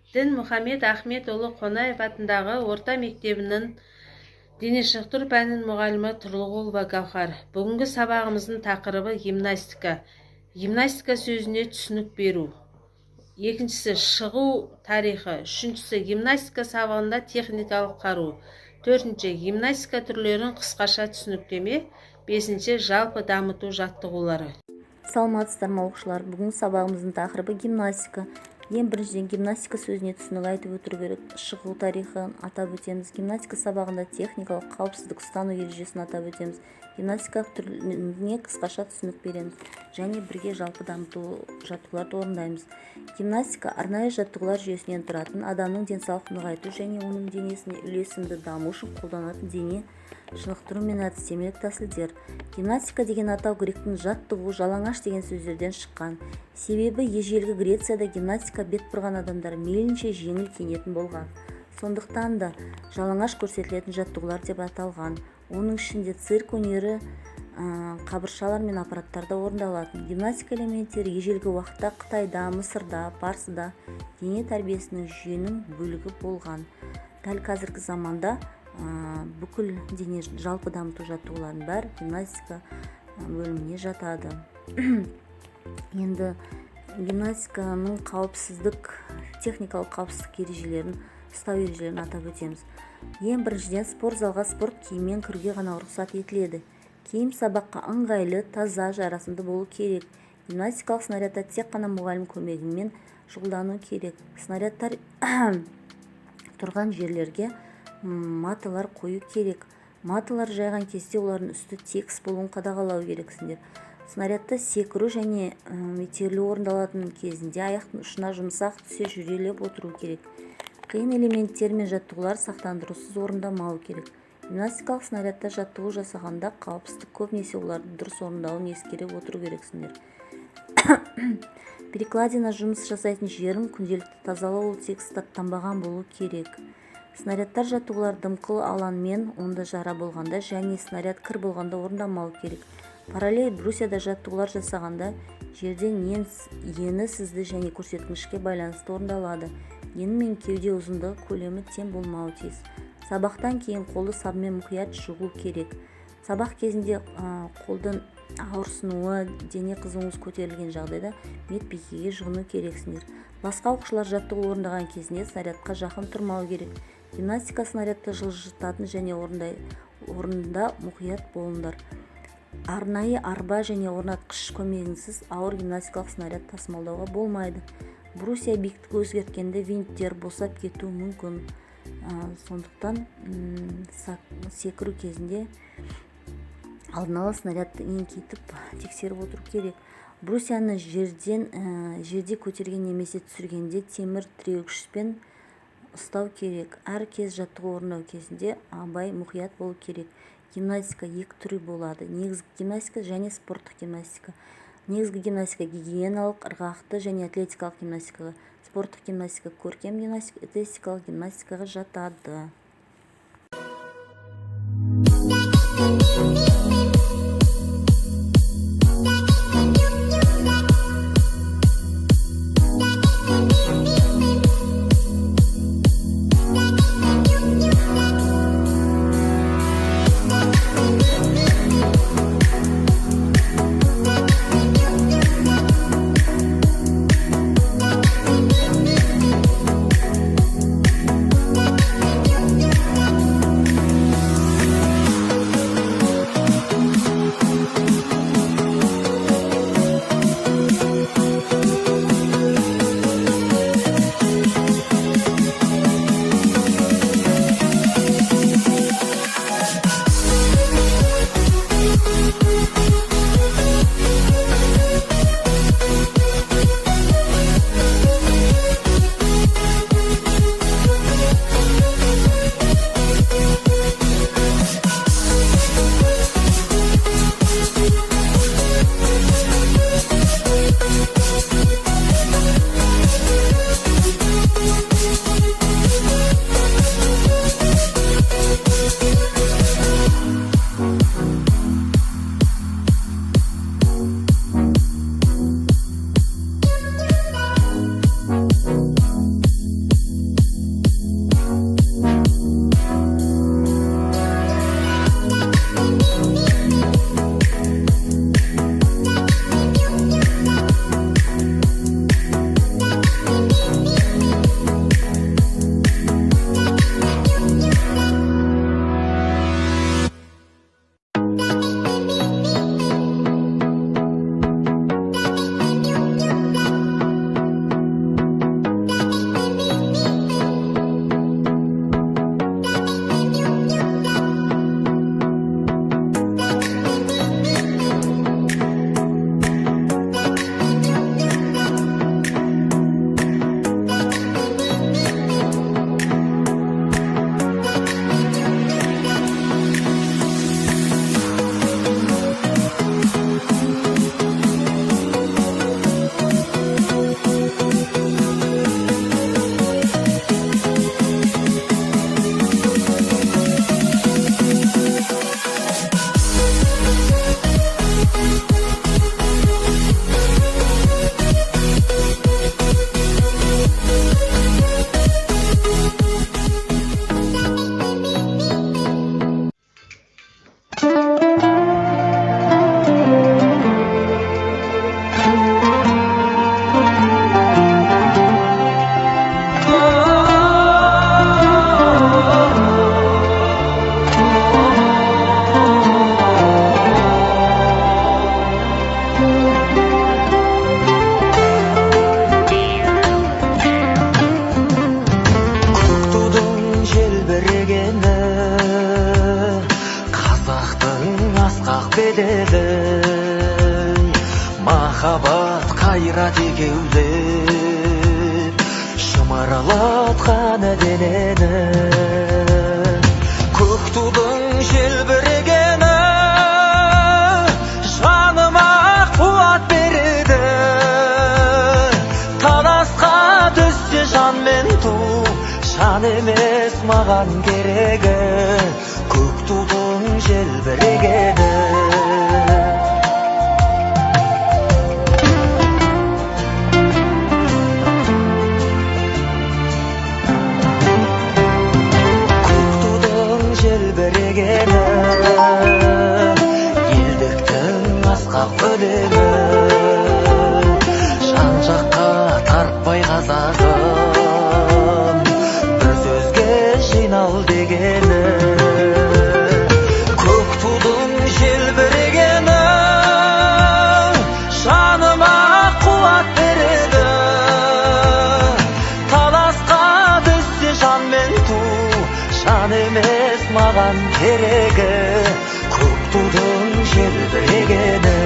Дінмұхамед Ахметұлы Қонаев атындағы орта мектебінің дене шынықтыру пәнінің мұғалімі Тұрлығұлова Гаухар. Бүгінгі сабағымыздың тақырыбы гимнастика. Гимнастика сөзіне түсінік беру. Екіншісі шығу тарихы. Үшіншісі гимнастика сабағында техникалық қару. Төртінші гимнастика түрлерін қысқаша түсініктеме. Бесінші жалпы дамыту жаттығулары. Саламатсыздар ма оқушылар, бүгін сабағымыздың тақырыбы гимнастика. Ең біріншіден гимнастика сөзіне түсінік айтып өтіру керек. Шығу тарихын атап өтеміз. Гимнастика сабағында техникалық қауіпсіздік ұстану ережесін атап өтеміз. Гимнастика түрлеріне қысқаша түсінік береміз. Және бірге жалпы дамыту жаттығуларды орындаймыз. Гимнастика арнайы жаттығулар жүйесінен тұратын, адамның денсаулығын нығайту және оның денесіне үйлесімді даму үшін қолданатын дене шынықтыру мен әдістемелік тәсілдер. Гимнастика деген атау гректің жаттығу, жалаңаш деген сөздерден шыққан. Себебі ежелгі Грецияда гимнастика бет бұрған адамдар мейлінше жеңіл киінетін болған. Сондықтан да жалаңаш көрсетілетін жаттығулар деп аталған. Оның ішінде цирк өнері, қабыршалар мен аппараттарда орындалатын. Гимнастика элементтері ежелгі уақытта Қытайда, Мысырда, Парсыда дене тәрбиесінің жүйенің бөлігі болған. Дәл қазіргі заманда бүкіл дене жалпы дамыту жаттығулардың бәрі гимнастика бөліміне жатады. Енді гимнастиканың қауіпсіздік, техникалық қауіпсіздік ережелерін, ұстау ережелерін атап өтеміз. Ең біріншіден спорт залға спорт киіммен кіруге ғана рұқсат етіледі. Киім сабаққа ыңғайлы, таза, жарасымды болу керек. Гимнастикалық снарядта тек қана мұғалім көмегімен шұғылдану керек. Снарядтар тұрған жерлерге маталар қою керек. Маталар жайған кезде олардың үсті тегіс болуын қадағалау керексіңдер. Снарядта секіру және итерілу орындалатын кезінде аяқтың ұшына жұмсақ түсе жүрелеп отыру керек. Қиын элементтер мен жаттығулар сақтандырусыз орындамау керек. Гимнастикалық снарядта жаттығу жасағанда қауіпсіздік көбінесе олардың дұрыс орындауын ескере отыру керексіңдер. Перекладина жұмыс жасайтын жерін күнделікті тазалау тегіс таттанбаған болу керек. Снарядтар жаттығулар дымқыл алаңмен, онда жара болғанда және снаряд кір болғанда орындамау керек. Параллель брусьяда жаттығулар жасағанда жерден ені сізді және көрсеткішке байланысты орындалады. Ені мен кеуде ұзындығы көлемі тең болмауы тиіс. Сабақтан кейін қолды сабынмен мұқият жуғу керек. Сабақ кезінде қолдың ауырсынуы, дене қызуыңыз көтерілген жағдайда медбикеге жүгіну керексіңдер. Басқа оқушылар жаттығу орындаған кезінде снарядқа жақын тұрмау керек. Гимнастика снарядты жылжытатын және орында мұқият болыңдар. Арнайы арба және орнатқыш көмегінсіз ауыр гимнастикалық снаряд тасымалдауға болмайды. Брусья биіктігі өзгерткенде винттер босап кетуі мүмкін. Сондықтан секіру кезінде алдын ала снарядты еңкейтіп тексеріп отыру керек. Брусьяны жерде көтерген немесе түсіргенде темір тіреуішпен ұстау керек. Әр кез жаттығу орындау кезінде абай мұқият болу керек. Гимнастика екі түрі болады. Негізгі гимнастика және спорттық гимнастика. Негізгі гимнастика гигиеналық, ырғақты және атлетикалық гимнастикаға, спорттық гимнастика көркем гимнастика, эстетикалық гимнастикаға жатады. кеулеп шымырлатқан денені, көк тудың желбірегені жаныма қуат береді. Таласқа түссе жан мен ту, жан емес маған керегі, көк тудың желбірегені. Елдіктің асқақ өлеңі, жан жаққа тарпай қазағым, бір сөзге жинал дегені. Көк тудың желбірегені жаныма қуат береді. Таласқа түссе жан мен ту, жан емес маған керегі, көк тудың желбірегені.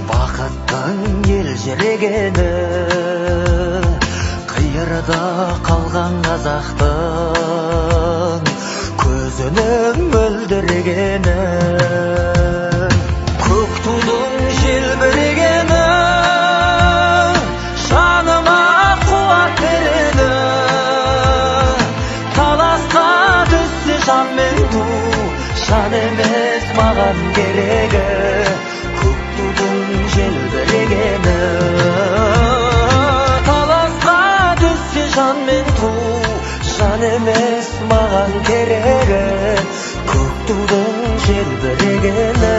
Бақыттың елжірегені, қиырда қалған қазақтың көзінің мөлдірегені. Көк тудың желбірегені жаныма қуат береді. Таласқа түссе жан мен ту, жан емес маған керегі, көк тудың желбірегені. Таласқа түссе жан мен ту, жан емес маған керегі, көк тудың желбірегені.